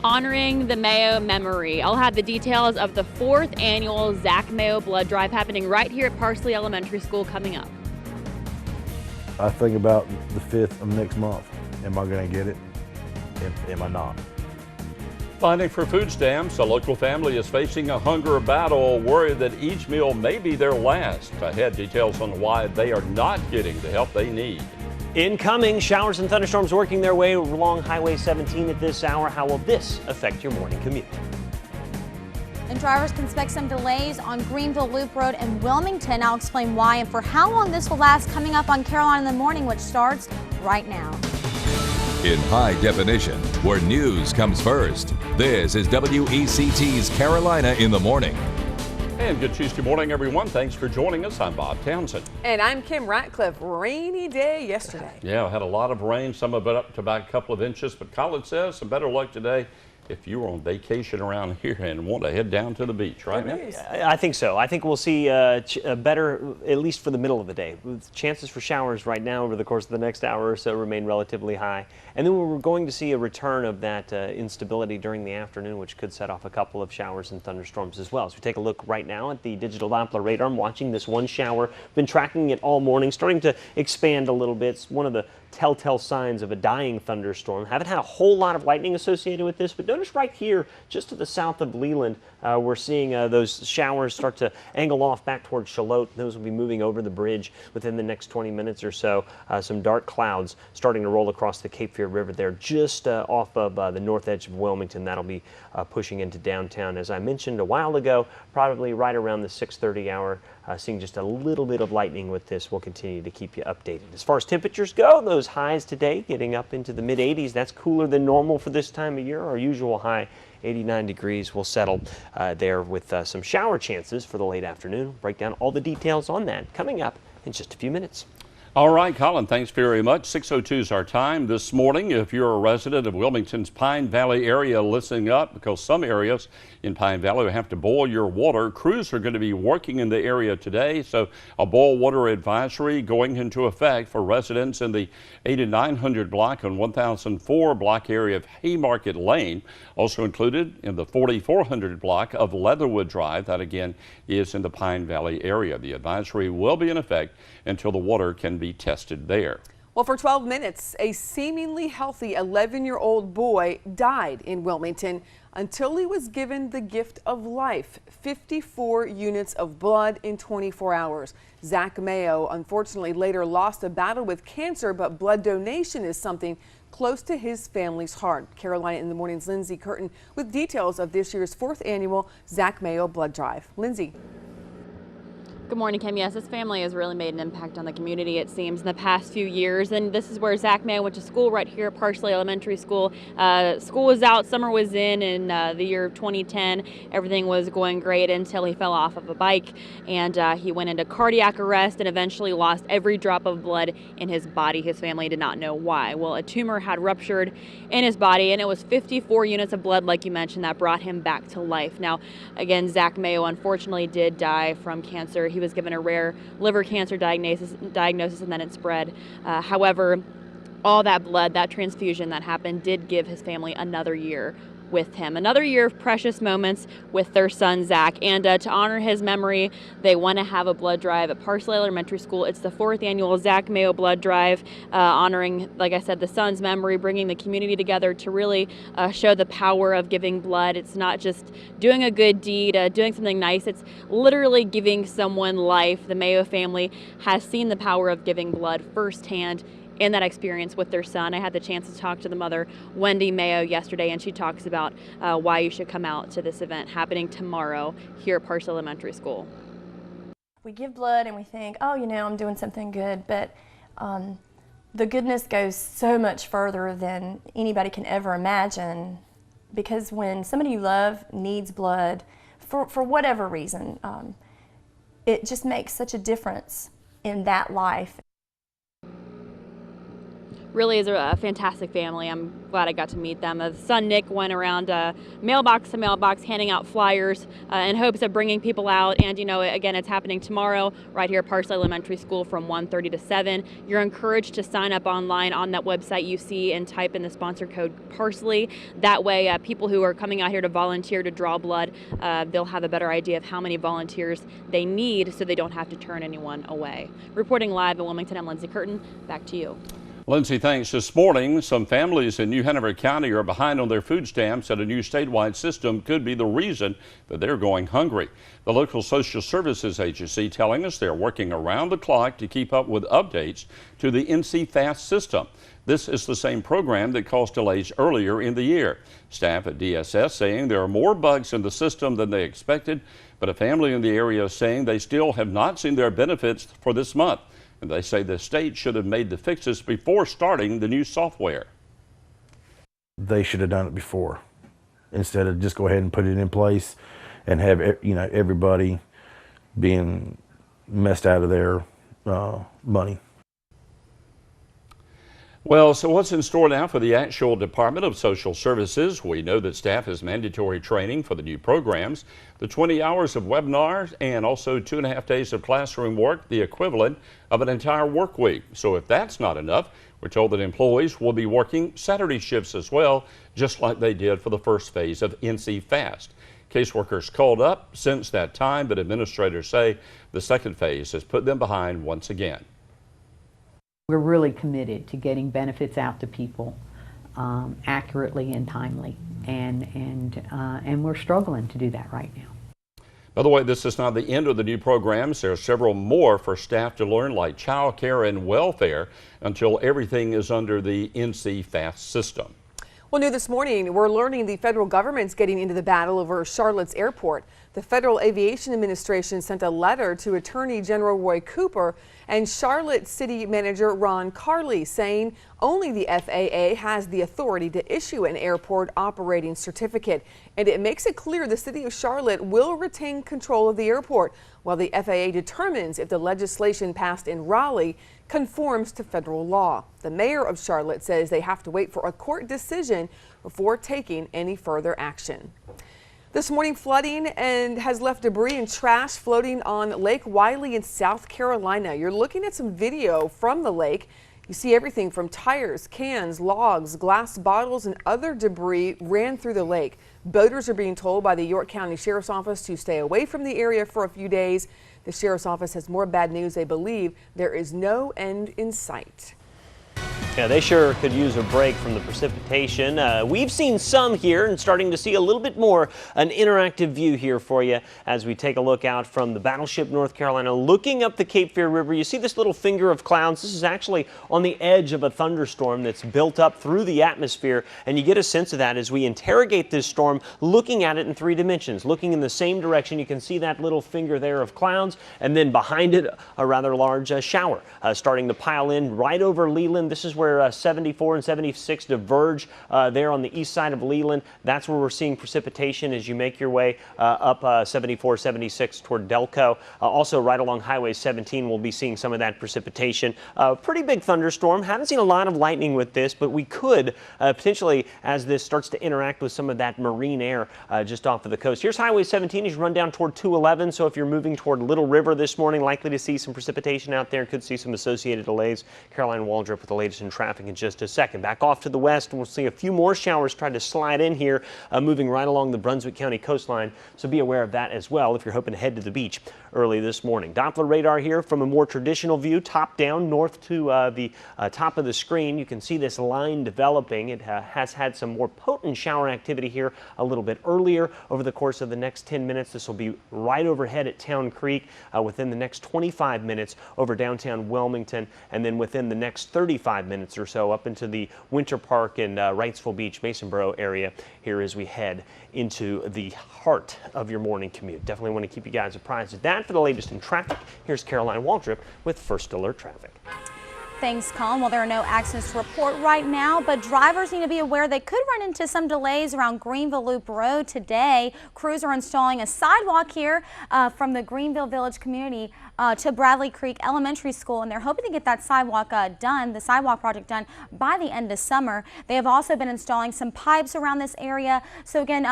honoring the Mayo memory. I'll have the details of the 4th annual Zach Mayo blood drive happening right here at Parsley Elementary School coming up. I think about the 5th of next month. Am I going to get it? Am I not? Finding for food stamps, a local family is facing a hunger battle, worried that each meal may be their last. Ahead, details on why they are not getting the help they need. Incoming showers and thunderstorms working their way along Highway 17 at this hour. How will this affect your morning commute? And drivers can expect some delays on Greenville Loop Road in Wilmington. I'll explain why and for how long this will last coming up on Carolina in the Morning, which starts right now. In high definition, where news comes first, this is WECT's Carolina in the Morning. And good Tuesday morning, everyone. Thanks for joining us. I'm Bob Townsend. And I'm Kim Ratcliffe. Rainy day yesterday. Yeah, I had a lot of rain, some of it up to about a couple of inches, but Colin says some better luck today if you were on vacation around here and want to head down to the beach, right? I think so. I think we'll see better, at least for the middle of the day. Chances for showers right now over the course of the next hour or so remain relatively high. And then we're going to see a return of that instability during the afternoon, which could set off a couple of showers and thunderstorms as well. As we take a look right now at the digital Doppler radar, I'm watching this one shower. Been tracking it all morning, starting to expand a little bit. It's one of the telltale signs of a dying thunderstorm. Haven't had a whole lot of lightning associated with this, but notice right here, just to the south of Leland, we're seeing those showers start to angle off back towards Charlotte. Those will be moving over the bridge within the next 20 minutes or so. Some dark clouds starting to roll across the Cape Fear River there, just off of the north edge of Wilmington. That'll be pushing into downtown. As I mentioned a while ago, probably right around the 6:30 hour, seeing just a little bit of lightning with this. We'll continue to keep you updated. As far as temperatures go, those highs today getting up into the mid-80s. That's cooler than normal for this time of year. Our usual high, 89 degrees, will settle there with some shower chances for the late afternoon. Break down all the details on that coming up in just a few minutes. All right, Colin, thanks very much. 6:02 is our time this morning. If you're a resident of Wilmington's Pine Valley area, listening up, because some areas in Pine Valley will have to boil your water. Crews are going to be working in the area today, so a boil water advisory going into effect for residents in the 8900 block and 1004 block area of Haymarket Lane. Also included in the 4400 block of Leatherwood Drive. That again is in the Pine Valley area. The advisory will be in effect until the water can be tested there. Well, for 12 minutes, a seemingly healthy 11-year-old boy died in Wilmington until he was given the gift of life. 54 units of blood in 24 hours. Zach Mayo unfortunately later lost a battle with cancer, but blood donation is something close to his family's heart. Carolina in the Morning's Lindsay Curtin with details of this year's 4th annual Zach Mayo blood drive. Lindsay. Good morning, Kim. Yes, this family has really made an impact on the community, it seems, in the past few years. And this is where Zach Mayo went to school, right here at Parsley Elementary School. School was out, summer was in the year of 2010. Everything was going great until he fell off of a bike and he went into cardiac arrest and eventually lost every drop of blood in his body. His family did not know why. Well, a tumor had ruptured in his body, and it was 54 units of blood, like you mentioned, that brought him back to life. Now, again, Zach Mayo unfortunately did die from cancer. He was given a rare liver cancer diagnosis and then it spread. However, all that blood, that transfusion that happened did give his family another year with him. Another year of precious moments with their son, Zach. And to honor his memory, they want to have a blood drive at Parsley Elementary School. It's the 4th annual Zach Mayo blood drive, honoring, like I said, the son's memory, bringing the community together to really show the power of giving blood. It's not just doing a good deed, doing something nice. It's literally giving someone life. The Mayo family has seen the power of giving blood firsthand in that experience with their son. I had the chance to talk to the mother, Wendy Mayo, yesterday, and she talks about why you should come out to this event happening tomorrow here at Parsley Elementary School. We give blood and we think, oh, you know, I'm doing something good, but the goodness goes so much further than anybody can ever imagine, because when somebody you love needs blood, for whatever reason, it just makes such a difference in that life. really is a fantastic family. I'm glad I got to meet them. Son Nick went around mailbox to mailbox handing out flyers in hopes of bringing people out. And, you know, again, it's happening tomorrow right here at Parsley Elementary School from 1:30 to 7. You're encouraged to sign up online on that website you see and type in the sponsor code PARSLEY. That way, people who are coming out here to volunteer to draw blood, they'll have a better idea of how many volunteers they need so they don't have to turn anyone away. Reporting live in Wilmington, I'm Lindsay Curtin. Back to you. Lindsay, thanks. This morning, some families in New Hanover County are behind on their food stamps, and a new statewide system could be the reason that they're going hungry. The local social services agency telling us they're working around the clock to keep up with updates to the NC Fast system. This is the same program that caused delays earlier in the year. Staff at DSS saying there are more bugs in the system than they expected, but a family in the area is saying they still have not seen their benefits for this month. And they say the state should have made the fixes before starting the new software. They should have done it before, instead of just go ahead and put it in place and have, you know, everybody being messed out of their money. Well, so what's in store now for the actual Department of Social Services? We know that staff has mandatory training for the new programs, the 20 hours of webinars, and also 2.5 days of classroom work, the equivalent of an entire work week. So if that's not enough, we're told that employees will be working Saturday shifts as well, just like they did for the first phase of NC Fast. Caseworkers called up since that time, but administrators say the second phase has put them behind once again. We're really committed to getting benefits out to people accurately and timely, and we're struggling to do that right now. By the way, this is not the end of the new programs. There are several more for staff to learn, like child care and welfare, until everything is under the NC Fast system. Well, new this morning, we're learning the federal government's getting into the battle over Charlotte's airport. The Federal Aviation Administration sent a letter to Attorney General Roy Cooper and Charlotte City Manager Ron Carley saying only the FAA has the authority to issue an airport operating certificate. And it makes it clear the city of Charlotte will retain control of the airport while the FAA determines if the legislation passed in Raleigh conforms to federal law. The mayor of Charlotte says they have to wait for a court decision before taking any further action. This morning, flooding and has left debris and trash floating on Lake Wiley in South Carolina. You're looking at some video from the lake. You see everything from tires, cans, logs, glass bottles, and other debris ran through the lake. Boaters are being told by the York County Sheriff's Office to stay away from the area for a few days. The Sheriff's Office has more bad news. They believe there is no end in sight. Yeah, they sure could use a break from the precipitation. We've seen some here and starting to see a little bit more. An interactive view here for you as we take a look out from the Battleship, North Carolina, looking up the Cape Fear River. You see this little finger of clouds. This is actually on the edge of a thunderstorm that's built up through the atmosphere, and you get a sense of that as we interrogate this storm, looking at it in 3 dimensions, looking in the same direction. You can see that little finger there of clouds, and then behind it a rather large shower starting to pile in right over Leland. This is where 74 and 76 diverge there on the east side of Leland. That's where we're seeing precipitation as you make your way up 74, 76 toward Delco. Also right along Highway 17 we'll be seeing some of that precipitation. Pretty big thunderstorm. Haven't seen a lot of lightning with this, but we could potentially, as this starts to interact with some of that marine air just off of the coast. Here's Highway 17 as you run down toward 211. So if you're moving toward Little River this morning, likely to see some precipitation out there. Could see some associated delays. Caroline Waldrop with the latest in traffic in just a second. Back off to the west, and we'll see a few more showers try to slide in here, moving right along the Brunswick County coastline. So be aware of that as well if you're hoping to head to the beach early this morning. Doppler radar here from a more traditional view, top down north to the top of the screen. You can see this line developing. It has had some more potent shower activity here a little bit earlier over the course of the next 10 minutes. This will be right overhead at Town Creek within the next 25 minutes over downtown Wilmington, and then within the next 35 minutes or so up into the Winter Park and Wrightsville Beach, Masonboro area here as we head into the heart of your morning commute. Definitely want to keep you guys apprised of that. For the latest in traffic, here's Caroline Waldrop with First Alert Traffic. Thanks, Colin. Well, there are no accidents to report right now, but drivers need to be aware they could run into some delays around Greenville Loop Road today. Crews are installing a sidewalk here from the Greenville Village community to Bradley Creek Elementary School, and they're hoping to get that sidewalk the sidewalk project done by the end of summer. They have also been installing some pipes around this area. So again,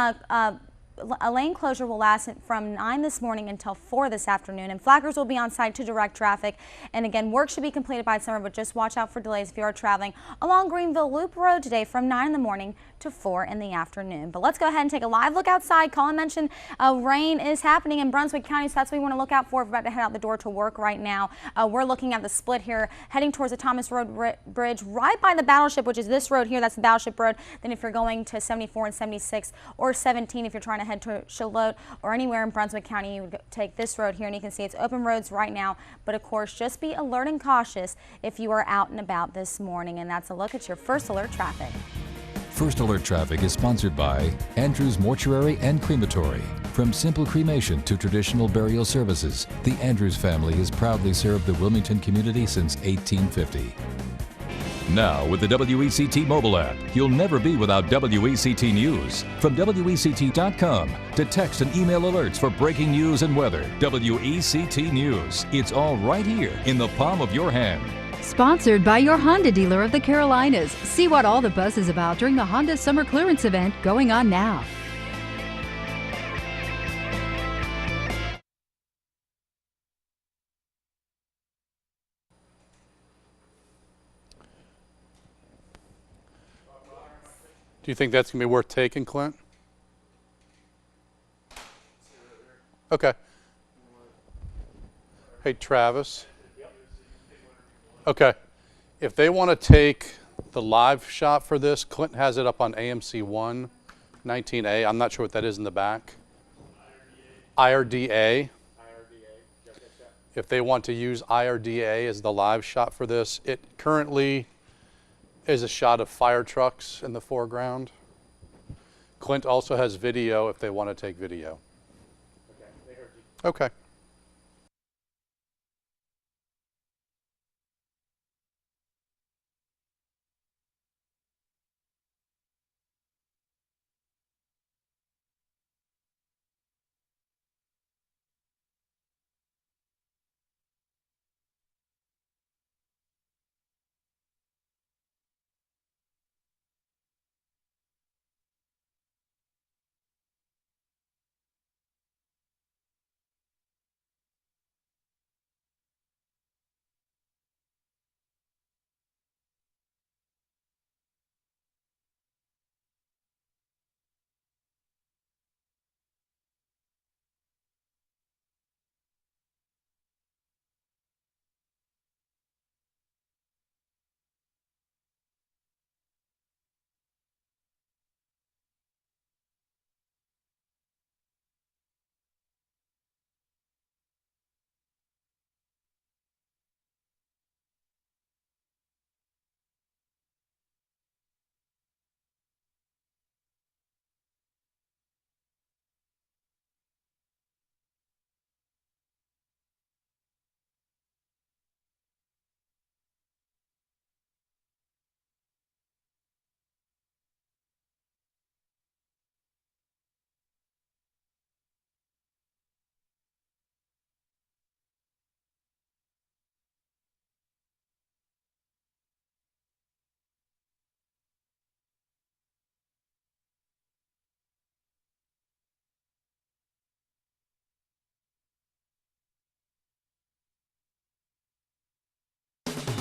a lane closure will last from 9 this morning until 4 this afternoon, and flaggers will be on site to direct traffic. And again, work should be completed by summer, but just watch out for delays if you are traveling along Greenville Loop Road today from 9 in the morning to 4 in the afternoon. But let's go ahead and take a live look outside. Colin mentioned rain is happening in Brunswick County, so that's what we want to look out for if we're about to head out the door to work right now. We're looking at the split here, heading towards the Thomas Road Bridge right by the Battleship, which is this road here. That's the Battleship Road. Then if you're going to 74 and 76 or 17, if you're trying to head to Charlotte or anywhere in Brunswick County, you would take this road here, and you can see it's open roads right now. But of course, just be alert and cautious if you are out and about this morning. And that's a look at your First Alert traffic. First Alert Traffic is sponsored by Andrews Mortuary and Crematory. From simple cremation to traditional burial services, the Andrews family has proudly served the Wilmington community since 1850. Now, with the WECT mobile app, you'll never be without WECT News. From WECT.com to text and email alerts for breaking news and weather, WECT News. It's all right here in the palm of your hand. Sponsored by your Honda dealer of the Carolinas. See what all the buzz is about during the Honda Summer Clearance event going on now. Do you think that's going to be worth taking, Clint? Okay. Hey, Travis. Okay. If they want to take the live shot for this, Clint has it up on AMC 1, 19A. I'm not sure what that is in the back. IRDA. If they want to use IRDA as the live shot for this, it currently is a shot of fire trucks in the foreground. Clint also has video if they want to take video. Okay, they heard you. Okay.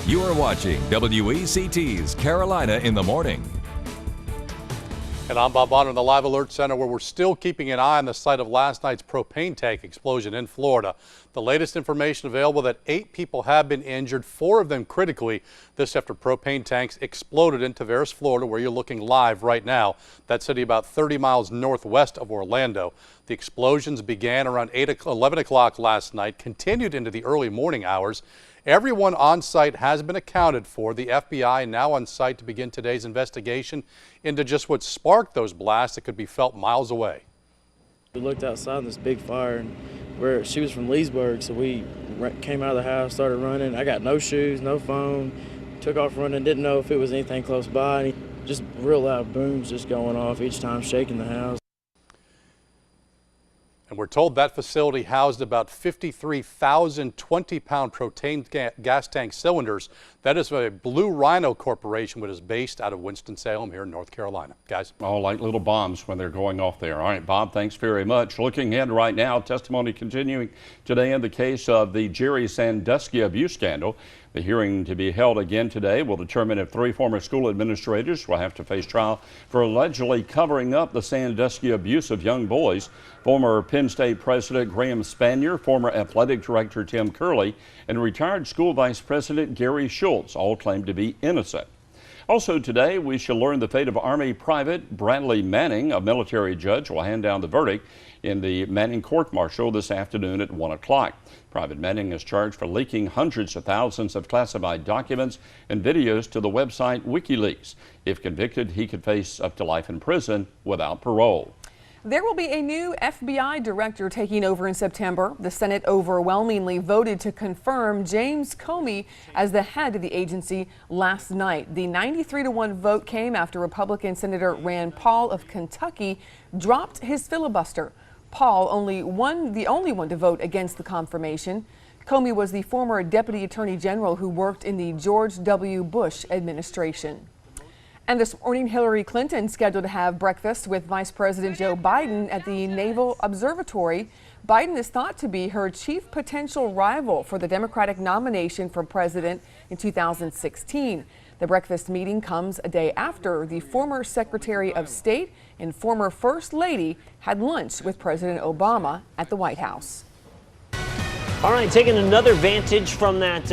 You are watching WECT's Carolina in the Morning. And I'm Bob Bonner in the Live Alert Center, where we're still keeping an eye on the site of last night's propane tank explosion in Florida. The latest information available that 8 people have been injured, 4 of them critically. This after propane tanks exploded in Tavares, Florida, where you're looking live right now. That city about 30 miles northwest of Orlando. The explosions began around 11 o'clock last night, continued into the early morning hours. Everyone on site has been accounted for. The FBI now on site to begin today's investigation into just what sparked those blasts that could be felt miles away. We looked outside in this big fire, and she was from Leesburg, so we came out of the house, started running. I got no shoes, no phone, took off running, didn't know if it was anything close by. And just real loud booms just going off each time, shaking the house. And we're told that facility housed about 53,000 20-pound propane gas tank cylinders. That is a Blue Rhino Corporation, which is based out of Winston-Salem here in North Carolina. Guys? Oh, like little bombs when they're going off there. All right, Bob, thanks very much. Looking ahead right now, testimony continuing today in the case of the Jerry Sandusky abuse scandal. The hearing to be held again today will determine if 3 former school administrators will have to face trial for allegedly covering up the Sandusky abuse of young boys. Former Penn State President Graham Spanier, former Athletic Director Tim Curley, and retired school Vice President Gary Schultz all claim to be innocent. Also today, we shall learn the fate of Army Private Bradley Manning. A military judge will hand down the verdict in the Manning court-martial this afternoon at 1 o'clock. Private Manning is charged for leaking hundreds of thousands of classified documents and videos to the website WikiLeaks. If convicted, he could face up to life in prison without parole. There will be a new FBI director taking over in September. The Senate overwhelmingly voted to confirm James Comey as the head of the agency last night. The 93-1 vote came after Republican Senator Rand Paul of Kentucky dropped his filibuster. Paul the only one to vote against the confirmation. Comey was the former Deputy Attorney General who worked in the George W. Bush administration. And this morning, Hillary Clinton scheduled to have breakfast with Vice President Joe Biden at the Naval Observatory. Biden is thought to be her chief potential rival for the Democratic nomination for president in 2016. The breakfast meeting comes a day after the former Secretary of State and former First Lady had lunch with President Obama at the White House. All right, taking another vantage from that,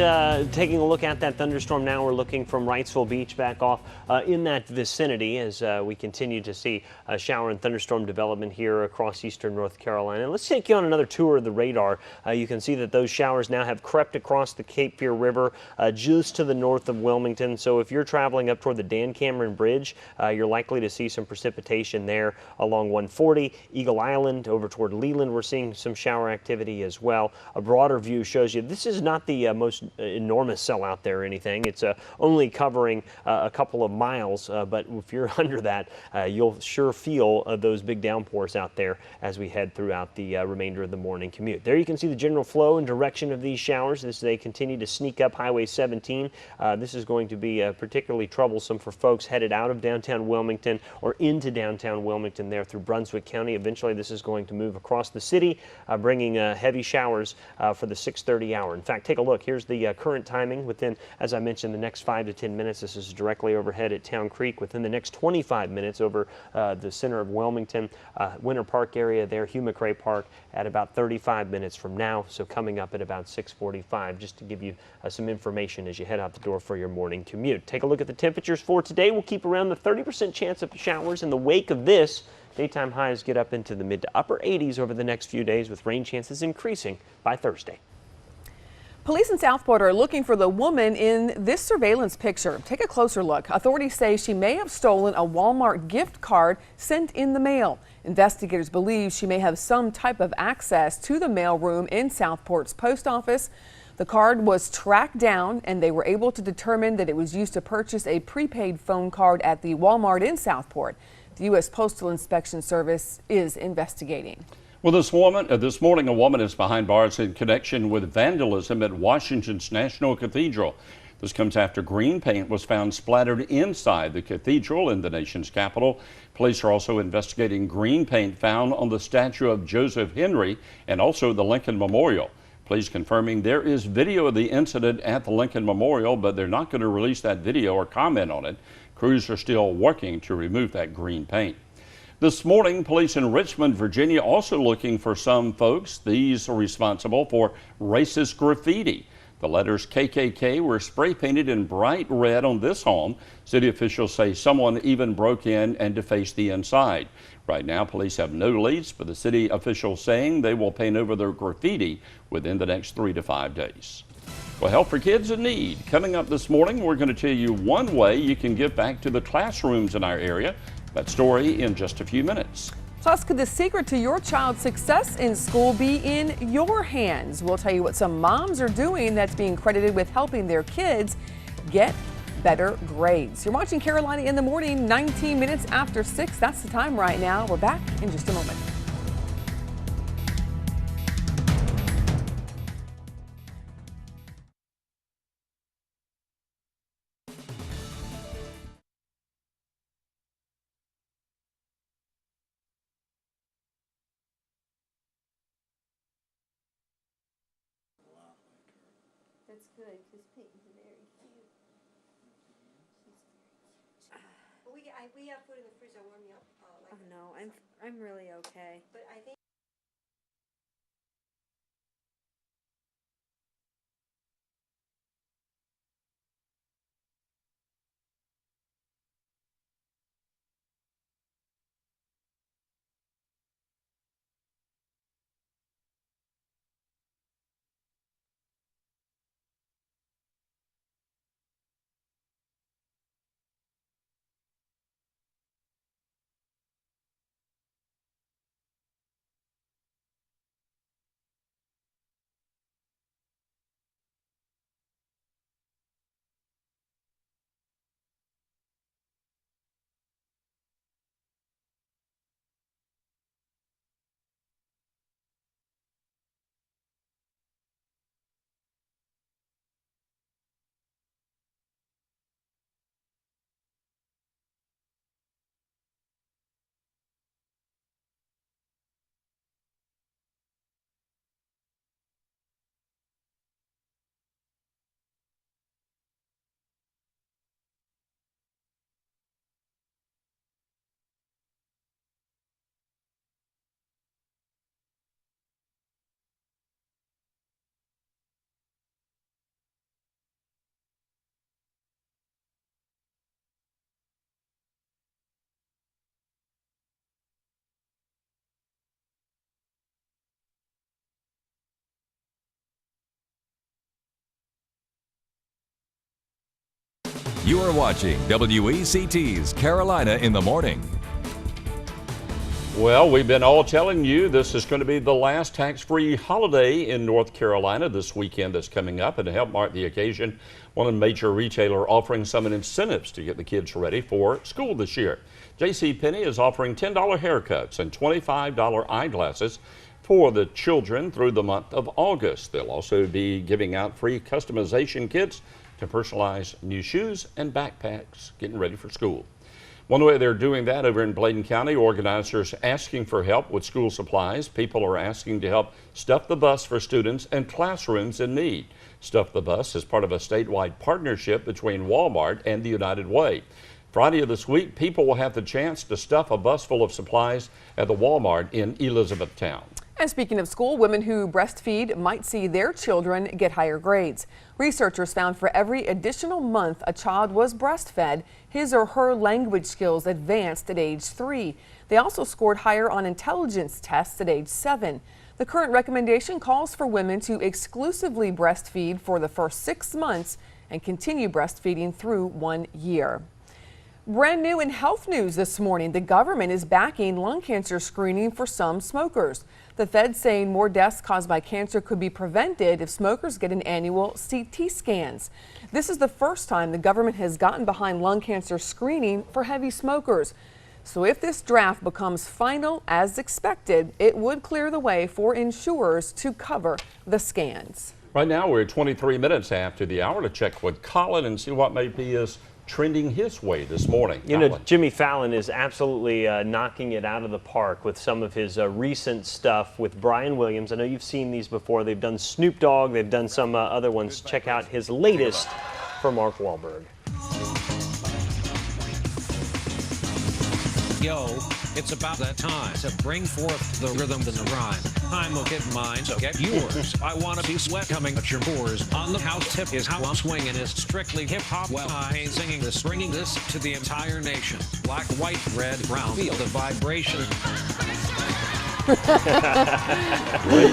taking a look at that thunderstorm now. We're looking from Wrightsville Beach back off in that vicinity as we continue to see shower and thunderstorm development here across eastern North Carolina. Let's take you on another tour of the radar. You can see that those showers now have crept across the Cape Fear River just to the north of Wilmington. So if you're traveling up toward the Dan Cameron Bridge, you're likely to see some precipitation there along 140. Eagle Island over toward Leland, we're seeing some shower activity as well. A broader view shows you this is not the most enormous cell out there or anything. It's only covering a couple of miles, but if you're under that, you'll sure feel those big downpours out there as we head throughout the remainder of the morning commute. There you can see the general flow and direction of these showers as they continue to sneak up Highway 17. This is going to be particularly troublesome for folks headed out of downtown Wilmington or into downtown Wilmington there through Brunswick County. Eventually this is going to move across the city, bringing heavy showers for the 6:30 hour. In fact, take a look. Here's the current timing within, as I mentioned, the next 5 to 10 minutes. This is directly overhead at Town Creek. Within the next 25 minutes over the center of Wilmington, Winter Park area there, Hugh McRae Park at about 35 minutes from now. So coming up at about 6:45, just to give you some information as you head out the door for your morning commute. Take a look at the temperatures for today. We'll keep around the 30% chance of showers in the wake of this. Daytime highs get up into the mid to upper 80s over the next few days, with rain chances increasing by Thursday. Police in Southport are looking for the woman in this surveillance picture. Take a closer look. Authorities say she may have stolen a Walmart gift card sent in the mail. Investigators believe she may have some type of access to the mailroom in Southport's post office. The card was tracked down and they were able to determine that it was used to purchase a prepaid phone card at the Walmart in Southport. The U.S. Postal Inspection Service is investigating. Well, this morning, a woman is behind bars in connection with vandalism at Washington's National Cathedral. This comes after green paint was found splattered inside the cathedral in the nation's capital. Police are also investigating green paint found on the statue of Joseph Henry and also the Lincoln Memorial. Police confirming there is video of the incident at the Lincoln Memorial, but they're not going to release that video or comment on it. Crews are still working to remove that green paint. This morning, police in Richmond, Virginia, also looking for some folks. These are responsible for racist graffiti. The letters KKK were spray painted in bright red on this home. City officials say someone even broke in and defaced the inside. Right now, police have no leads, but the city officials saying they will paint over their graffiti within the next 3 to 5 days. Well, help for kids in need. Coming up this morning, we're going to tell you one way you can give back to the classrooms in our area. That story in just a few minutes. Plus, could the secret to your child's success in school be in your hands? We'll tell you what some moms are doing that's being credited with helping their kids get better grades. You're watching Carolina in the Morning, 19 minutes after 6. That's the time right now. We're back in just a moment. That's good because Peyton's very cute. But we have food in the fridge. I warm you up. Oh no, I'm really okay. But I think. You are watching WECT's Carolina in the Morning. Well, we've been all telling you this is going to be the last tax-free holiday in North Carolina this weekend that's coming up. And to help mark the occasion, one major retailer offering some incentives to get the kids ready for school this year. JCPenney is offering $10 haircuts and $25 eyeglasses for the children through the month of August. They'll also be giving out free customization kits to personalize new shoes and backpacks getting ready for school. One way they're doing that over in Bladen County, organizers asking for help with school supplies. People are asking to help stuff the bus for students and classrooms in need. Stuff the Bus is part of a statewide partnership between Walmart and the United Way. Friday of this week, people will have the chance to stuff a bus full of supplies at the Walmart in Elizabethtown. And speaking of school, women who breastfeed might see their children get higher grades. Researchers found for every additional month a child was breastfed, his or her language skills advanced at age 3. They also scored higher on intelligence tests at age 7. The current recommendation calls for women to exclusively breastfeed for the first 6 months and continue breastfeeding through 1 year. Brand new in health news this morning, the government is backing lung cancer screening for some smokers. The Fed's saying more deaths caused by cancer could be prevented if smokers get an annual CT scans. This is the first time the government has gotten behind lung cancer screening for heavy smokers. So if this draft becomes final as expected, it would clear the way for insurers to cover the scans. Right now, we're 23 minutes after the hour to check with Colin and see what maybe is trending his way this morning. You know, Jimmy Fallon is absolutely knocking it out of the park with some of his recent stuff with Brian Williams. I know you've seen these before. They've done Snoop Dogg. They've done some other ones. Check out his latest for Mark Wahlberg. Yo, it's about that time to bring forth the rhythm and the rhyme. I'm gonna get mine, so get yours. I wanna see sweat coming at your pores. On the house tip is how I'm swinging. It's strictly hip-hop. Well, I ain't singing this, bringing this to the entire nation. Black, white, red, brown. Feel the vibration. Great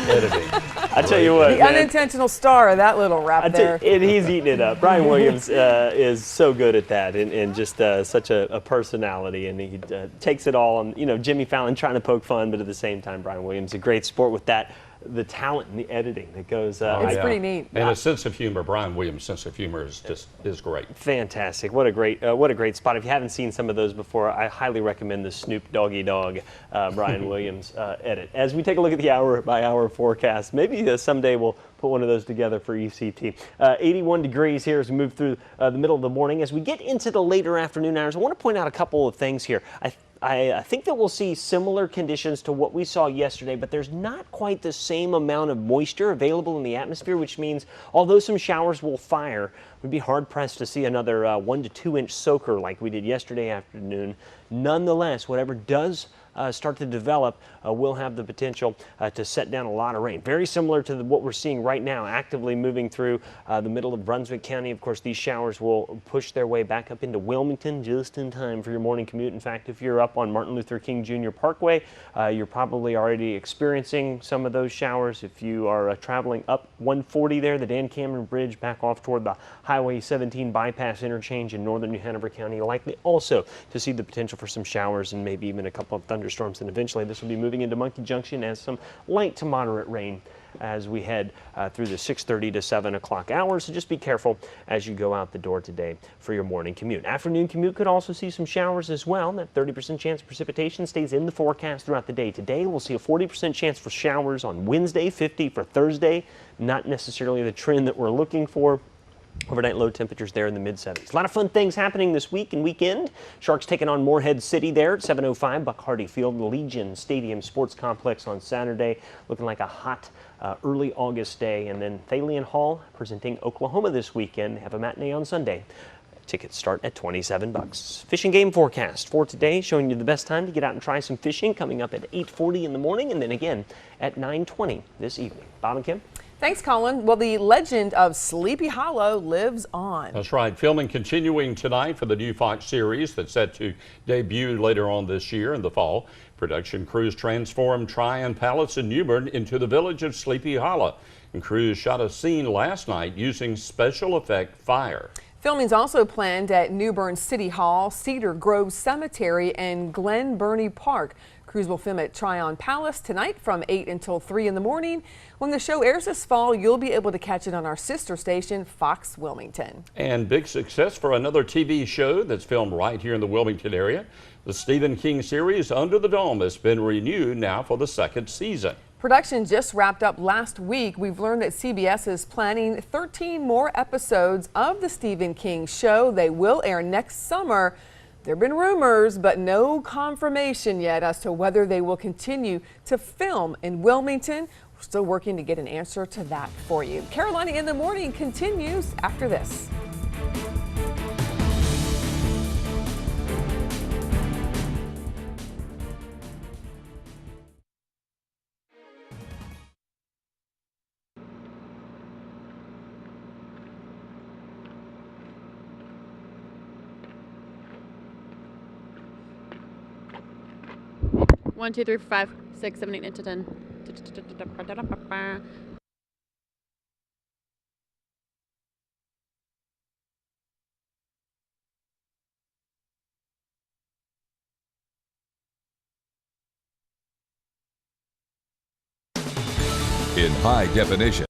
editing. I tell you what, the unintentional star of that little rap there. And he's eating it up. Brian Williams is so good at that, and just such a personality, and he takes it all. And you know, Jimmy Fallon trying to poke fun, but at the same time, Brian Williams a great sport with that. the talent and the editing that goes. It's pretty neat. And a sense of humor. Brian Williams' sense of humor is great. Fantastic! What a great spot. If you haven't seen some of those before, I highly recommend the Snoop Doggy Dog Brian Williams edit. As we take a look at the hour-by-hour forecast, maybe someday we'll put one of those together for ECT. 81 degrees here as we move through the middle of the morning. As we get into the later afternoon hours, I want to point out a couple of things here. I think that we'll see similar conditions to what we saw yesterday, but there's not quite the same amount of moisture available in the atmosphere, which means although some showers will fire, we'd be hard-pressed to see another 1 to 2 inch soaker like we did yesterday afternoon. Nonetheless, whatever does start to develop will have the potential to set down a lot of rain. Very similar to what we're seeing right now, actively moving through the middle of Brunswick County. Of course, these showers will push their way back up into Wilmington just in time for your morning commute. In fact, if you're up on Martin Luther King Jr. Parkway, you're probably already experiencing some of those showers. If you are traveling up 140 there, the Dan Cameron Bridge, back off toward the Highway 17 bypass interchange in northern New Hanover County, likely also to see the potential for some showers and maybe even a couple of thunderstorms. And eventually this will be moving into Monkey Junction as some light to moderate rain as we head through the 6:30 to 7 o'clock hours. So just be careful as you go out the door today for your morning commute. Afternoon commute could also see some showers as well. That 30% chance of precipitation stays in the forecast throughout the day. Today we'll see a 40% chance for showers on Wednesday, 50 for Thursday. Not necessarily the trend that we're looking for. Overnight low temperatures there in the mid-70s. A lot of fun things happening this week and weekend. Sharks taking on Morehead City there at 7:05. Buck Hardy Field, Legion Stadium Sports Complex on Saturday. Looking like a hot early August day. And then Thalian Hall presenting Oklahoma this weekend. They have a matinee on Sunday. Tickets start at $27. Fishing game forecast for today, showing you the best time to get out and try some fishing, coming up at 8:40 in the morning and then again at 9:20 this evening. Bob and Kim? Thanks, Colin. Well, the legend of Sleepy Hollow lives on. That's right. Filming continuing tonight for the new Fox series that's set to debut later on this year in the fall. Production crews transformed Tryon Palace in New Bern into the village of Sleepy Hollow. And crews shot a scene last night using special effect fire. Filming's also planned at New Bern City Hall, Cedar Grove Cemetery, and Glen Burnie Park. Crews will film at Tryon Palace tonight from 8 until 3 in the morning. When the show airs this fall, you'll be able to catch it on our sister station, Fox Wilmington. And big success for another TV show that's filmed right here in the Wilmington area. The Stephen King series Under the Dome has been renewed now for the second season. Production just wrapped up last week. We've learned that CBS is planning 13 more episodes of the Stephen King show. They will air next summer. There have been rumors, but no confirmation yet as to whether they will continue to film in Wilmington. We're still working to get an answer to that for you. Carolina in the Morning continues after this. One, two, three, four, 5, 6, 7, 8, 9, 10. In high definition.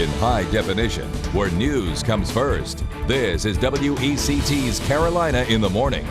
in high definition, where news comes first. This is WECT's Carolina in the Morning.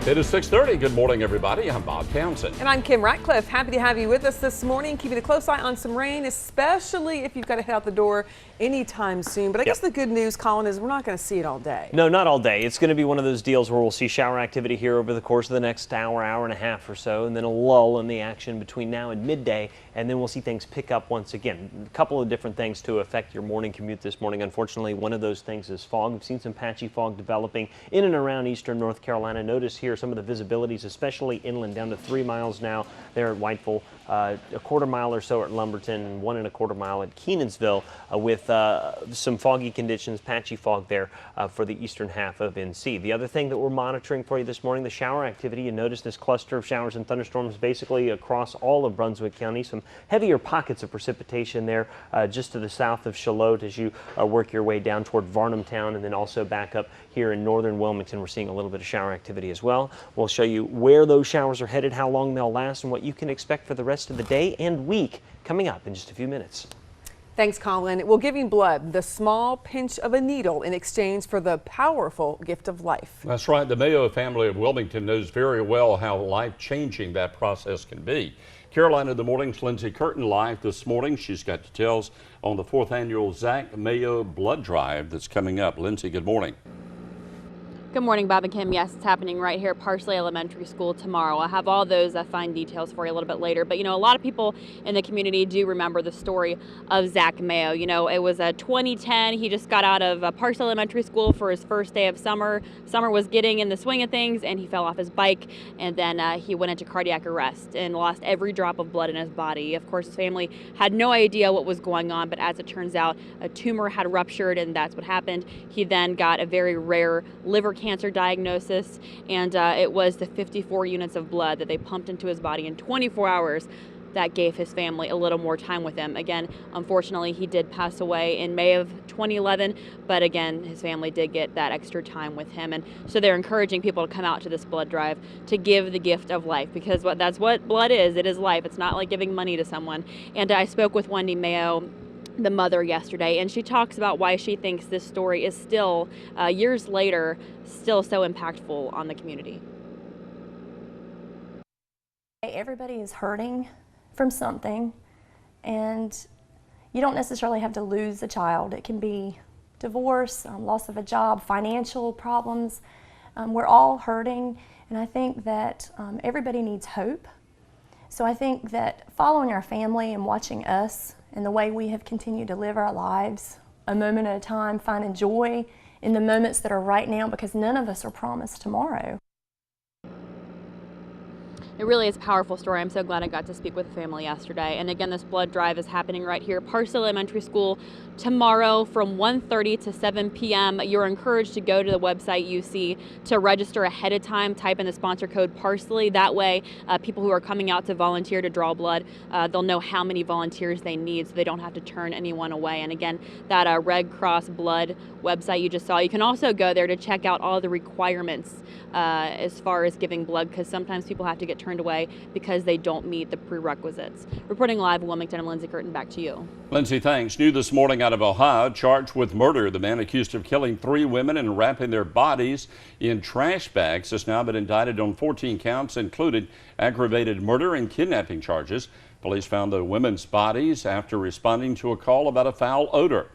It is 6:30. Good morning, everybody. I'm Bob Townsend. And I'm Kim Ratcliffe. Happy to have you with us this morning, keeping a close eye on some rain, especially if you've got to head out the door anytime soon. But I guess the good news, Colin, is we're not going to see it all day. No, not all day. It's going to be one of those deals where we'll see shower activity here over the course of the next hour, hour and a half or so, and then a lull in the action between now and midday, and then we'll see things pick up once again. A couple of different things to affect your morning commute this morning. Unfortunately, one of those things is fog. We've seen some patchy fog developing in and around eastern North Carolina. Notice here some of the visibilities, especially inland, down to 3 miles now there at Whiteville, a quarter mile or so at Lumberton, and 1 1/4 mile at Kenansville, with some foggy conditions, patchy fog there for the eastern half of NC. The other thing that we're monitoring for you this morning, the shower activity. You notice this cluster of showers and thunderstorms basically across all of Brunswick County. Some heavier pockets of precipitation there just to the south of Charlotte as you work your way down toward Varnamtown, and then also back up here in northern Wilmington. We're seeing a little bit of shower activity as well. We'll show you where those showers are headed, how long they'll last, and what you can expect for the rest of the day and week coming up in just a few minutes. Thanks, Colin. Well, giving blood, the small pinch of a needle in exchange for the powerful gift of life. That's right. The Mayo family of Wilmington knows very well how life-changing that process can be. Carolina in the Morning's Lindsay Curtin live this morning. She's got details on the 4th annual Zach Mayo Blood Drive that's coming up. Lindsay, good morning. Good morning, Bob and Kim. Yes, it's happening right here at Parsley Elementary School tomorrow. I'll have all those fine details for you a little bit later. But, you know, a lot of people in the community do remember the story of Zach Mayo. You know, it was 2010. He just got out of Parsley Elementary School for his first day of summer. Summer was getting in the swing of things, and he fell off his bike, and then he went into cardiac arrest and lost every drop of blood in his body. Of course, his family had no idea what was going on, but as it turns out, a tumor had ruptured, and that's what happened. He then got a very rare liver cancer diagnosis, and it was the 54 units of blood that they pumped into his body in 24 hours that gave his family a little more time with him. Again, unfortunately, he did pass away in May of 2011, but again, his family did get that extra time with him, and so they're encouraging people to come out to this blood drive to give the gift of life, because that's what blood is. It is life. It's not like giving money to someone. And I spoke with Wendy Mayo, the mother, yesterday, and she talks about why she thinks this story is still, years later, still so impactful on the community. Everybody is hurting from something, and you don't necessarily have to lose a child. It can be divorce, loss of a job, financial problems. We're all hurting, and I think that everybody needs hope. So I think that following our family and watching us and the way we have continued to live our lives a moment at a time, finding joy in the moments that are right now, because none of us are promised tomorrow. It really is a powerful story. I'm so glad I got to speak with the family yesterday. And again, this blood drive is happening right here at Parsley Elementary School tomorrow from 1:30 to 7 p.m. You're encouraged to go to the website you see to register ahead of time. Type in the sponsor code PARSLEY. That way, people who are coming out to volunteer to draw blood, they'll know how many volunteers they need, so they don't have to turn anyone away. And again, that Red Cross Blood website you just saw, you can also go there to check out all the requirements as far as giving blood, because sometimes people have to get turned away because they don't meet the prerequisites. Reporting live in Wilmington, I'm Lindsay Curtin. Back to you. Lindsay, thanks. New this morning out of Ohio, charged with murder. The man accused of killing 3 women and wrapping their bodies in trash bags has now been indicted on 14 counts, including aggravated murder and kidnapping charges. Police found the women's bodies after responding to a call about a foul odor.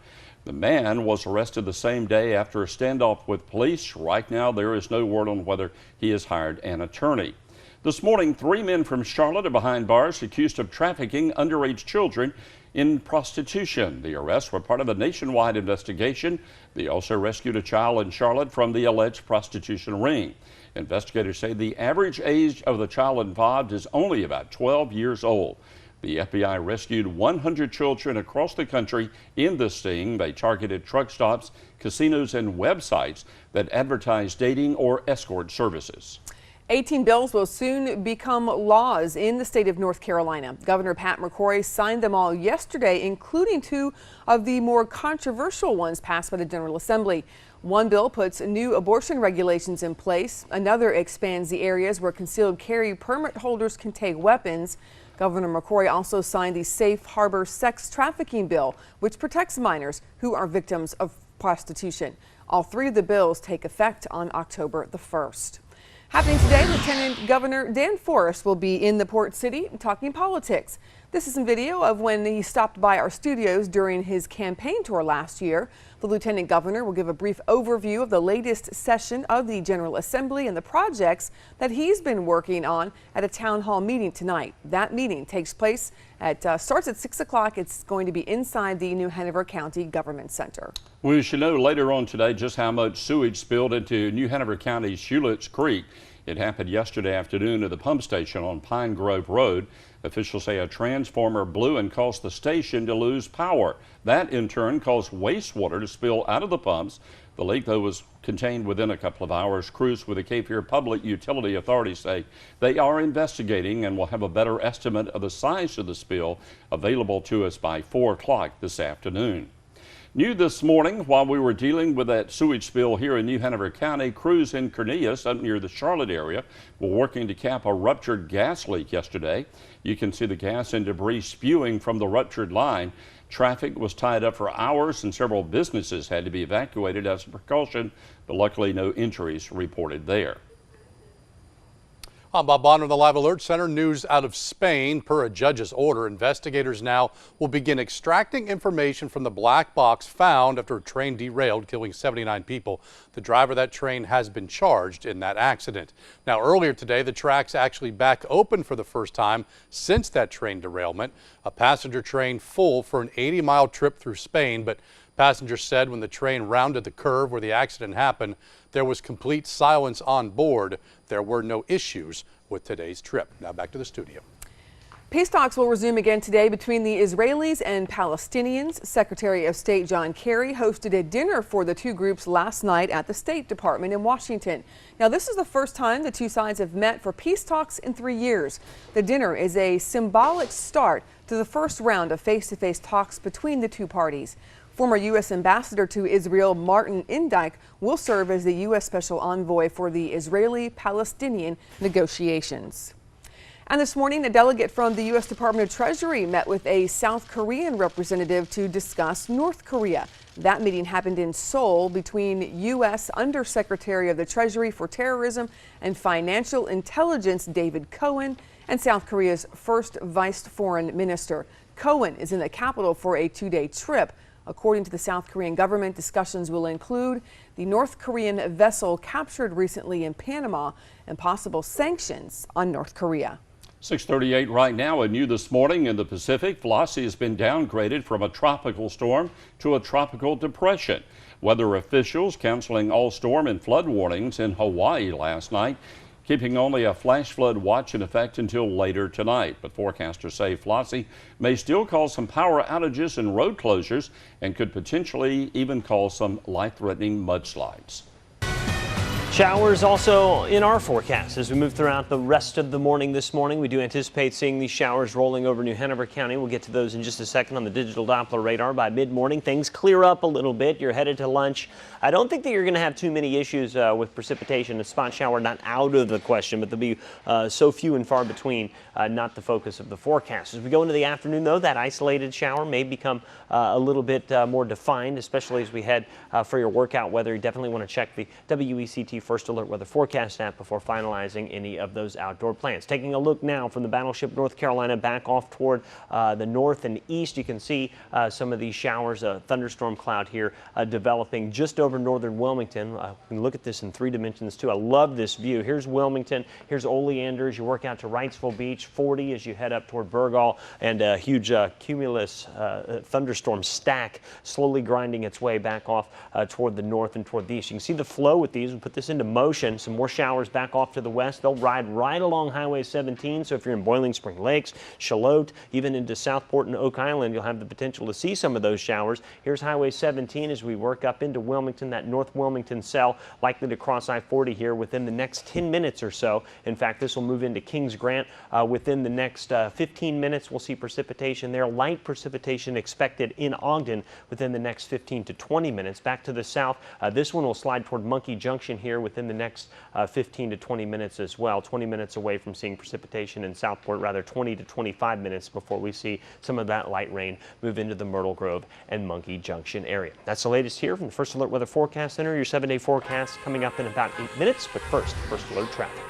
The man was arrested the same day after a standoff with police. Right now, there is no word on whether he has hired an attorney. This morning, 3 men from Charlotte are behind bars accused of trafficking underage children in prostitution. The arrests were part of a nationwide investigation. They also rescued a child in Charlotte from the alleged prostitution ring. Investigators say the average age of the child involved is only about 12 years old. The FBI rescued 100 children across the country in this sting. They targeted truck stops, casinos, and websites that advertise dating or escort services. 18 bills will soon become laws in the state of North Carolina. Governor Pat McCrory signed them all yesterday, including 2 of the more controversial ones passed by the General Assembly. One bill puts new abortion regulations in place. Another expands the areas where concealed carry permit holders can take weapons. Governor McCrory also signed the Safe Harbor Sex Trafficking Bill, which protects minors who are victims of prostitution. All three of the bills take effect on October the 1st. Happening today, Lieutenant Governor Dan Forest will be in the Port City talking politics. This is some video of when he stopped by our studios during his campaign tour last year. The Lieutenant Governor will give a brief overview of the latest session of the General Assembly and the projects that he's been working on at a town hall meeting tonight. That meeting takes place starts at 6 o'clock. It's going to be inside the New Hanover County Government Center. We should know later on today just how much sewage spilled into New Hanover County's Shulitz Creek. It happened yesterday afternoon at the pump station on Pine Grove Road. Officials say a transformer blew and caused the station to lose power. That in turn caused wastewater to spill out of the pumps. The leak, though, was contained within a couple of hours. Crews with the Cape Fear Public Utility Authority say they are investigating and will have a better estimate of the size of the spill available to us by 4 o'clock this afternoon. New this morning, while we were dealing with that sewage spill here in New Hanover County, crews in Cornelius up near the Charlotte area were working to cap a ruptured gas leak yesterday. You can see the gas and debris spewing from the ruptured line. Traffic was tied up for hours and several businesses had to be evacuated as a precaution, but luckily no injuries reported there. I'm Bob Bonner in the Live Alert Center. News out of Spain. Per a judge's order, investigators now will begin extracting information from the black box found after a train derailed, killing 79 people. The driver of that train has been charged in that accident. Now, earlier today, the tracks actually back open for the first time since that train derailment. A passenger train full for an 80-mile trip through Spain, but passengers said when the train rounded the curve where the accident happened, there was complete silence on board. There were no issues with today's trip. Now back to the studio. Peace talks will resume again today between the Israelis and Palestinians. Secretary of State John Kerry hosted a dinner for the two groups last night at the State Department in Washington. Now, this is the first time the two sides have met for peace talks in 3 years. The dinner is a symbolic start to the first round of face-to-face talks between the two parties. Former U.S. Ambassador to Israel Martin Indyk will serve as the U.S. Special Envoy for the Israeli-Palestinian negotiations. And this morning, a delegate from the U.S. Department of Treasury met with a South Korean representative to discuss North Korea. That meeting happened in Seoul between U.S. Undersecretary of the Treasury for Terrorism and Financial Intelligence David Cohen and South Korea's first Vice Foreign Minister. Cohen is in the capital for a 2-day trip. According to the South Korean government, discussions will include the North Korean vessel captured recently in Panama and possible sanctions on North Korea. 6:38 right now, and new this morning in the Pacific. Flossie has been downgraded from a tropical storm to a tropical depression. Weather officials canceling all storm and flood warnings in Hawaii last night, keeping only a flash flood watch in effect until later tonight. But forecasters say Flossie may still cause some power outages and road closures and could potentially even cause some life-threatening mudslides. Showers also in our forecast as we move throughout the rest of the morning this morning. We do anticipate seeing these showers rolling over New Hanover County. We'll get to those in just a second on the digital Doppler radar. By mid-morning, things clear up a little bit. You're headed to lunch. I don't think that you're going to have too many issues with precipitation. A spot shower not out of the question, but they'll be so few and far between, not the focus of the forecast. As we go into the afternoon, though, that isolated shower may become a little bit more defined, especially as we head for your workout weather. You definitely want to check the WECT First Alert Weather Forecast app before finalizing any of those outdoor plans. Taking a look now from the battleship North Carolina back off toward the north and east, you can see some of these showers, a thunderstorm cloud here developing just over northern Wilmington. You can look at this in 3 dimensions too. I love this view. Here's Wilmington, here's Oleander as you work out to Wrightsville Beach, 40 as you head up toward Burgall, and a huge cumulus thunderstorm stack slowly grinding its way back off toward the north and toward the east. You can see the flow with these. We'll put this into motion. Some more showers back off to the west. They'll ride right along Highway 17. So if you're in Boiling Spring Lakes, Charlotte, even into Southport and Oak Island, you'll have the potential to see some of those showers. Here's Highway 17 as we work up into Wilmington, that North Wilmington cell, likely to cross I-40 here within the next 10 minutes or so. In fact, this will move into Kings Grant within the next 15 minutes. We'll see precipitation there. Light precipitation expected in Ogden within the next 15 to 20 minutes. Back to the south, this one will slide toward Monkey Junction here here within the next 15 to 20 minutes as well. 20 minutes away from seeing precipitation in Southport, rather 20 to 25 minutes before we see some of that light rain move into the Myrtle Grove and Monkey Junction area. That's the latest here from the First Alert Weather Forecast Center. Your 7-day forecast coming up in about 8 minutes, but first Alert traffic.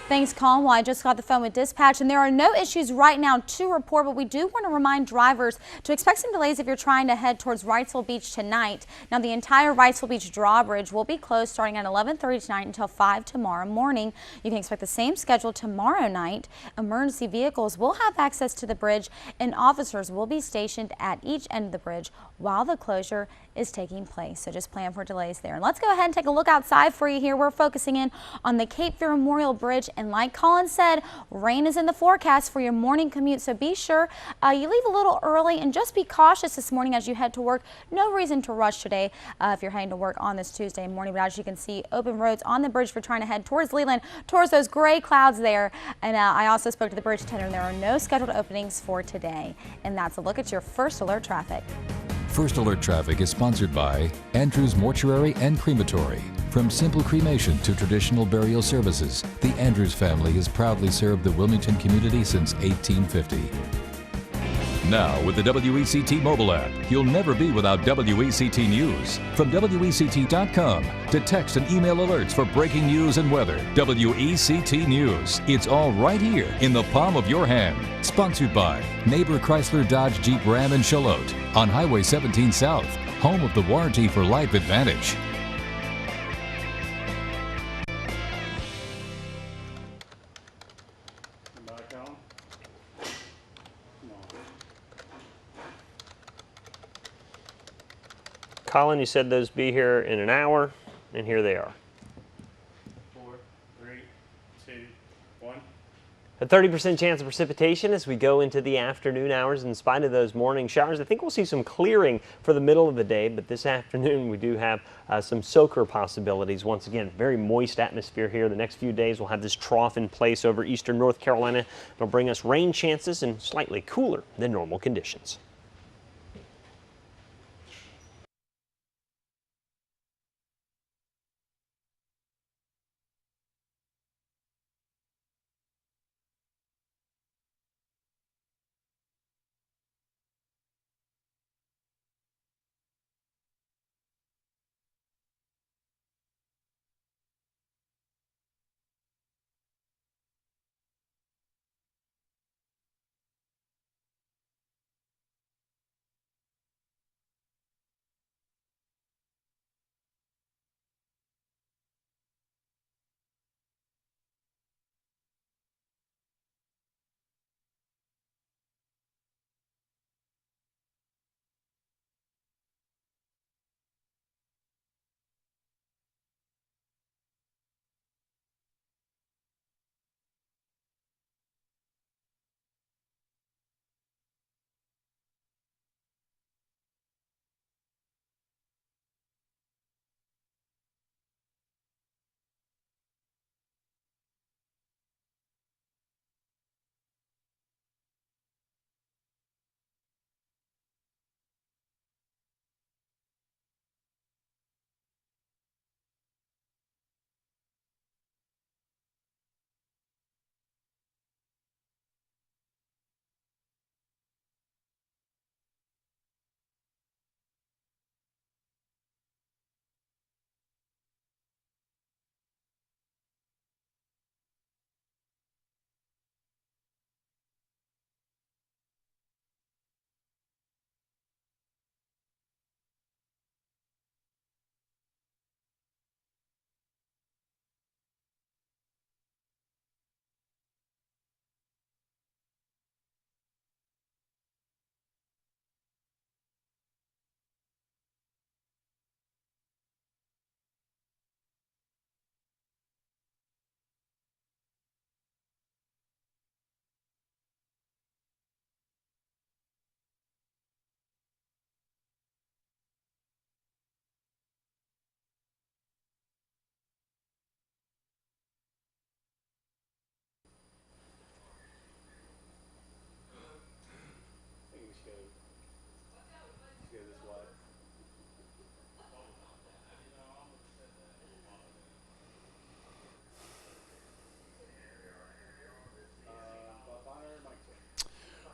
Thanks, Colin. Well, I just got the phone with dispatch, and there are no issues right now to report, but we do want to remind drivers to expect some delays if you're trying to head towards Wrightsville Beach tonight. Now, the entire Wrightsville Beach drawbridge will be closed starting at 11:30 tonight until 5 tomorrow morning. You can expect the same schedule tomorrow night. Emergency vehicles will have access to the bridge, and officers will be stationed at each end of the bridge while the closure is taking place. So just plan for delays there. And let's go ahead and take a look outside for you here. We're focusing in on the Cape Fear Memorial Bridge. And like Colin said, rain is in the forecast for your morning commute. So be sure you leave a little early and just be cautious this morning as you head to work. No reason to rush today if you're heading to work on this Tuesday morning. But as you can see, open roads on the bridge for trying to head towards Leland, towards those gray clouds there. And I also spoke to the bridge attendant. There are no scheduled openings for today. And that's a look at your First Alert traffic. First Alert Traffic is sponsored by Andrews Mortuary and Crematory. From simple cremation to traditional burial services, the Andrews family has proudly served the Wilmington community since 1850. Now, with the WECT mobile app, you'll never be without WECT News. From WECT.com to text and email alerts for breaking news and weather. WECT News. It's all right here in the palm of your hand. Sponsored by Neighbor Chrysler Dodge Jeep Ram in Charlotte on Highway 17 South, home of the Warranty for Life Advantage. Colin, you said those be here in an hour, and here they are. 4, 3, 2, 1. A 30% chance of precipitation as we go into the afternoon hours. In spite of those morning showers, I think we'll see some clearing for the middle of the day, but this afternoon we do have some soaker possibilities. Once again, very moist atmosphere here. The next few days we'll have this trough in place over eastern North Carolina. It'll bring us rain chances and slightly cooler than normal conditions.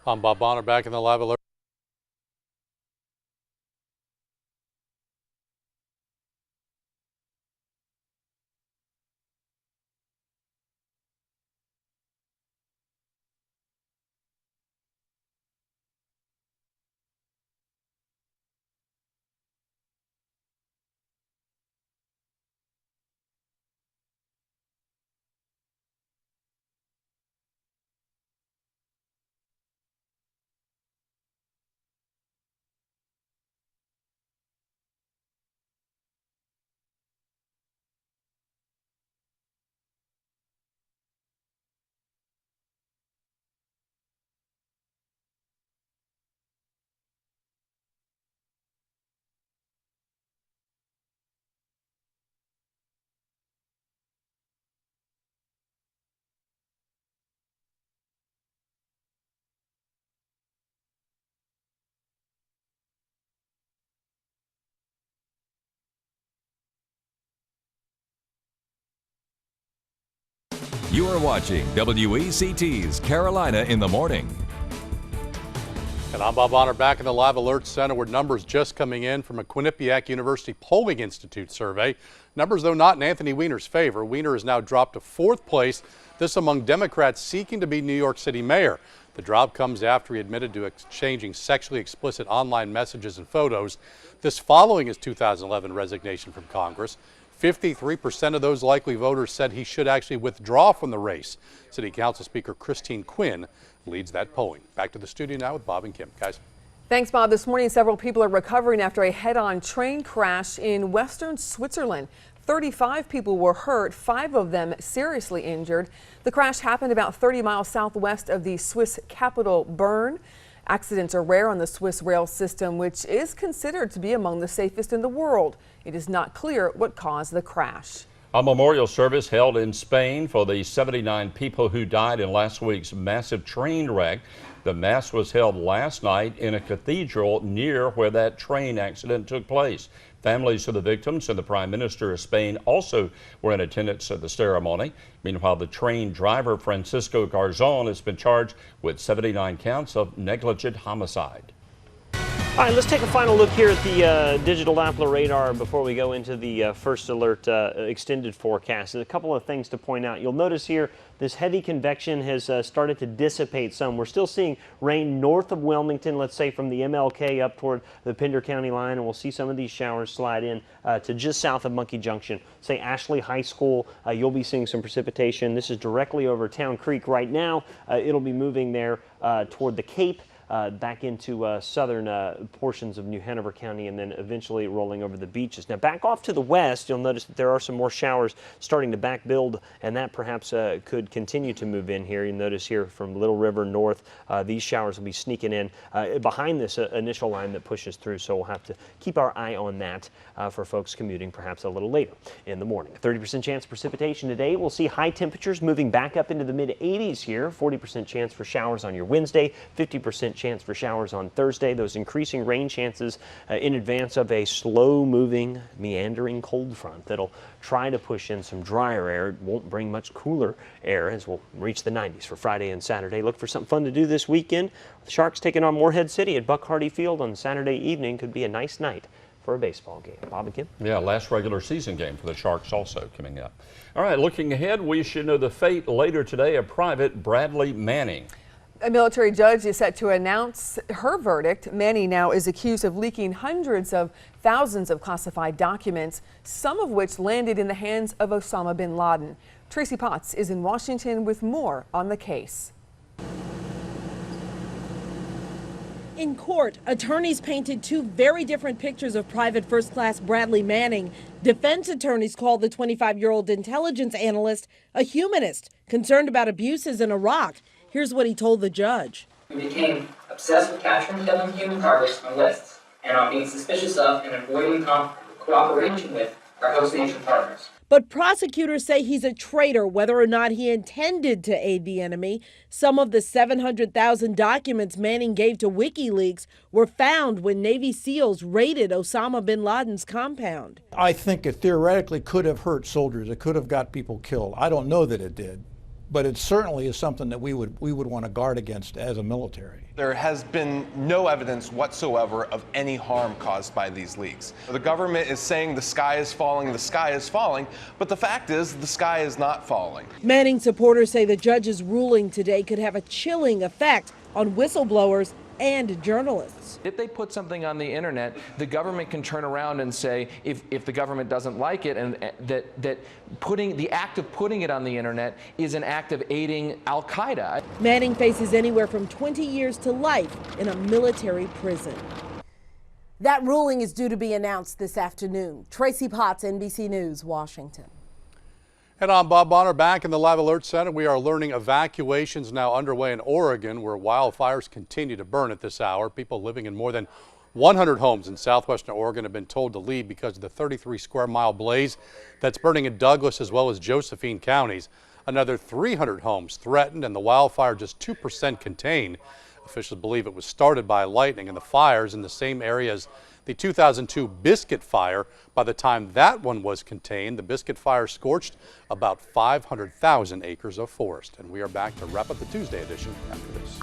I'm Bob Bonner back in the Live Alert. You are watching WECT's Carolina in the Morning. And I'm Bob Bonner back in the Live Alert Center where numbers just coming in from a Quinnipiac University Polling Institute survey. Numbers, though, not in Anthony Weiner's favor. Weiner has now dropped to 4th place, this among Democrats seeking to be New York City mayor. The drop comes after he admitted to exchanging sexually explicit online messages and photos. This following his 2011 resignation from Congress. 53% of those likely voters said he should actually withdraw from the race. City Council Speaker Christine Quinn leads that polling. Back to the studio now with Bob and Kim. Guys. Thanks, Bob. This morning, several people are recovering after a head-on train crash in western Switzerland. 35 people were hurt, 5 of them seriously injured. The crash happened about 30 miles southwest of the Swiss capital, Bern. Accidents are rare on the Swiss rail system, which is considered to be among the safest in the world. It is not clear what caused the crash. A memorial service held in Spain for the 79 people who died in last week's massive train wreck. The mass was held last night in a cathedral near where that train accident took place. Families of the victims and the Prime Minister of Spain also were in attendance at the ceremony. Meanwhile, the train driver, Francisco Garzón, has been charged with 79 counts of negligent homicide. All right, let's take a final look here at the digital Doppler radar before we go into the first alert extended forecast. And a couple of things to point out. You'll notice here this heavy convection has started to dissipate some. We're still seeing rain north of Wilmington, let's say from the MLK up toward the Pender County line, and we'll see some of these showers slide in to just south of Monkey Junction. Say Ashley High School, you'll be seeing some precipitation. This is directly over Town Creek right now. It'll be moving there toward the Cape. Back into southern portions of New Hanover County and then eventually rolling over the beaches. Now back off to the west, you'll notice that there are some more showers starting to back build, and that perhaps could continue to move in here. You notice here from Little River north, these showers will be sneaking in behind this initial line that pushes through, so we'll have to keep our eye on that for folks commuting perhaps a little later in the morning. 30% chance of precipitation today. We'll see high temperatures moving back up into the mid-80s here. 40% chance for showers on your Wednesday, 50% chance for showers on Thursday. Those increasing rain chances in advance of a slow-moving, meandering cold front that'll try to push in some drier air. It won't bring much cooler air as we'll reach the 90s for Friday and Saturday. Look for something fun to do this weekend. The Sharks taking on Morehead City at Buck Hardy Field on Saturday evening. Could be a nice night for a baseball game. Bob and Kim? Yeah, last regular season game for the Sharks also coming up. All right, looking ahead, we should know the fate later today of Private Bradley Manning. A military judge is set to announce her verdict. Manning now is accused of leaking hundreds of thousands of classified documents, some of which landed in the hands of Osama bin Laden. Tracy Potts is in Washington with more on the case. In court, attorneys painted 2 very different pictures of Private First Class Bradley Manning. Defense attorneys called the 25-year-old intelligence analyst a humanist, concerned about abuses in Iraq. Here's what he told the judge. We became obsessed with capturing and killing human targets on lists and on being suspicious of and avoiding cooperation with our host nation partners. But prosecutors say he's a traitor whether or not he intended to aid the enemy. Some of the 700,000 documents Manning gave to WikiLeaks were found when Navy SEALs raided Osama bin Laden's compound. I think it theoretically could have hurt soldiers. It could have got people killed. I don't know that it did. but it certainly is something that we would want to guard against as a military. There has been no evidence whatsoever of any harm caused by these leaks. The government is saying the sky is falling, but the fact is the sky is not falling. Manning supporters say the judge's ruling today could have a chilling effect on whistleblowers and journalists. If they put something on the internet, the government can turn around and say, if the government doesn't like it, and that the act of putting it on the internet is an act of aiding Al-Qaeda. Manning faces anywhere from 20 years to life in a military prison. That ruling is due to be announced this afternoon. Tracy Potts, NBC News, Washington. And I'm Bob Bonner back in the Live Alert Center. We are learning evacuations now underway in Oregon, where wildfires continue to burn at this hour. People living in more than 100 homes in southwestern Oregon have been told to leave because of the 33 square mile blaze that's burning in Douglas as well as Josephine counties. Another 300 homes threatened and the wildfire just 2% contained. Officials believe it was started by lightning, and the fires in the same area as the 2002 Biscuit Fire. By the time that one was contained, the Biscuit Fire scorched about 500,000 acres of forest. And we are back to wrap up the Tuesday edition after this.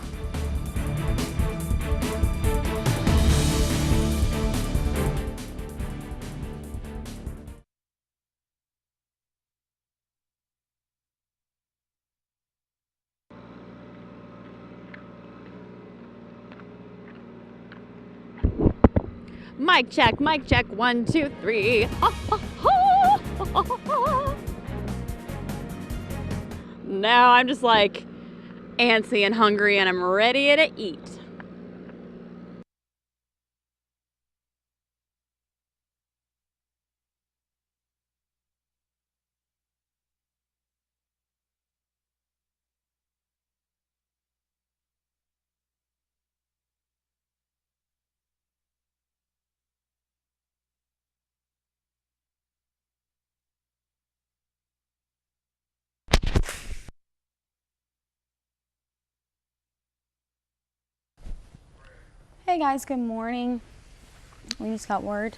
Mic check, 1, 2, 3. Now I'm just like antsy and hungry and I'm ready to eat. Hey guys, good morning. We just got word.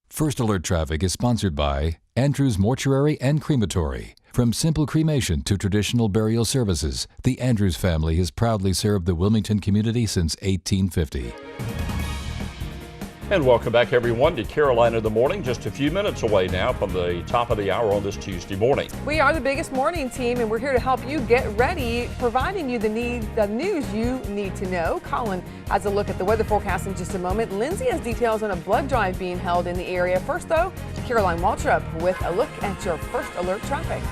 First Alert Traffic is sponsored by Andrews Mortuary and Crematory. From simple cremation to traditional burial services, the Andrews family has proudly served the Wilmington community since 1850. And welcome back, everyone, to Carolina in the Morning. Just a few minutes away now from the top of the hour on this Tuesday morning. We are the biggest morning team, and we're here to help you get ready, providing you the news you need to know. Colin has a look at the weather forecast in just a moment. Lindsay has details on a blood drive being held in the area. First, though, Caroline Waltrip with a look at your First Alert traffic.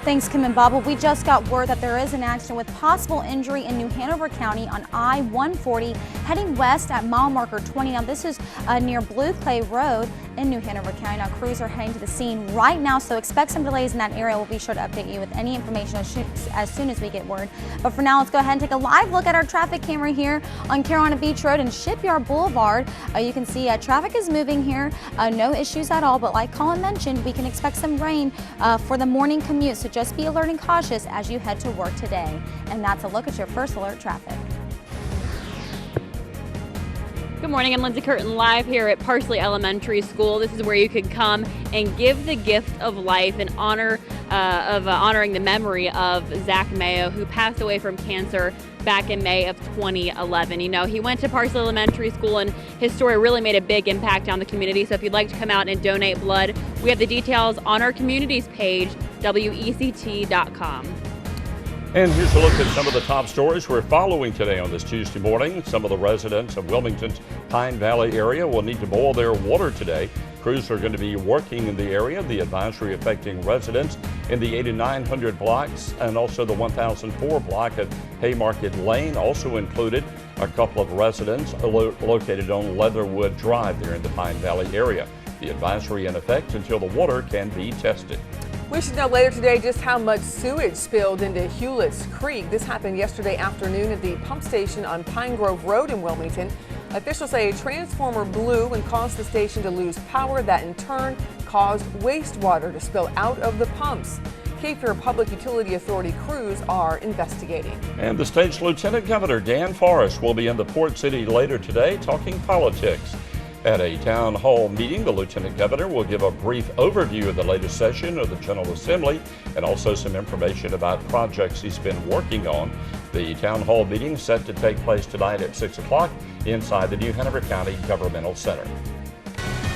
Thanks, Kim and Bob. Well, we just got word that there is an accident with possible injury in New Hanover County on I-140 heading west at mile marker 20. Now, this is near Blue Clay Road in New Hanover County. Now, crews are heading to the scene right now, so expect some delays in that area. We'll be sure to update you with any information as soon as we get word. But for now, let's go ahead and take a live look at our traffic camera here on Carolina Beach Road and Shipyard Boulevard. You can see traffic is moving here. No issues at all, but like Colin mentioned, we can expect some rain for the morning commute, so just be alert and cautious as you head to work today. And that's a look at your First Alert traffic. Good morning, I'm Lindsay Curtin live here at Parsley Elementary School. This is where you can come and give the gift of life in honor honoring the memory of Zach Mayo, who passed away from cancer back in May of 2011. You know, he went to Parsley Elementary School and his story really made a big impact on the community. So if you'd like to come out and donate blood, we have the details on our communities page, wect.com. And here's a look at some of the top stories we're following today on this Tuesday morning. Some of the residents of Wilmington's Pine Valley area will need to boil their water today. Crews are going to be working in the area. The advisory affecting residents in the 8900 blocks and also the 1004 block at Haymarket Lane. Also included a couple of residents located on Leatherwood Drive there in the Pine Valley area. The advisory in effect until the water can be tested. We should know later today just how much sewage spilled into Hewlett's Creek. This happened yesterday afternoon at the pump station on Pine Grove Road in Wilmington. Officials say a transformer blew and caused the station to lose power. That in turn caused wastewater to spill out of the pumps. Cape Fear Public Utility Authority crews are investigating. And the state's Lieutenant Governor Dan Forrest will be in the Port City later today talking politics. At a town hall meeting, the Lieutenant Governor will give a brief overview of the latest session of the General Assembly and also some information about projects he's been working on. The town hall meeting is set to take place tonight at 6 o'clock inside the New Hanover County Governmental Center.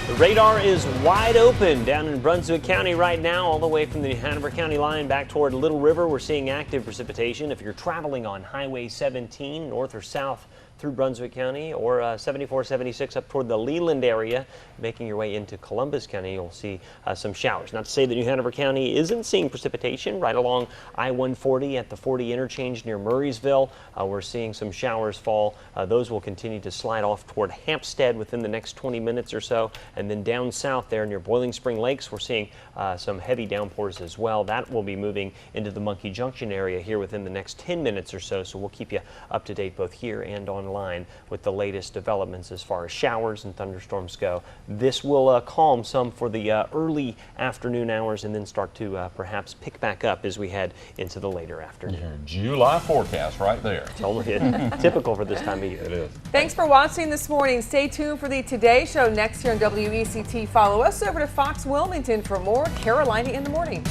The radar is wide open down in Brunswick County right now, all the way from the New Hanover County line back toward Little River. We're seeing active precipitation. If you're traveling on Highway 17 north or south through Brunswick County, or 74, 76 up toward the Leland area, making your way into Columbus County, you'll see some showers. Not to say that New Hanover County isn't seeing precipitation. Right along I-140 at the 40 interchange near Murraysville, we're seeing some showers fall. Those will continue to slide off toward Hampstead within the next 20 minutes or so. And then down south there near Boiling Spring Lakes, we're seeing some heavy downpours as well. That will be moving into the Monkey Junction area here within the next 10 minutes or so. So we'll keep you up to date both here and online with the latest developments as far as showers and thunderstorms go. This will calm some for the early afternoon hours and then start to perhaps pick back up as we head into the later afternoon. July forecast right there. Totally typical for this time of year. It is. Thanks for watching this morning. Stay tuned for the Today Show next here on WECT. Follow us over to Fox Wilmington for more Carolina in the Morning.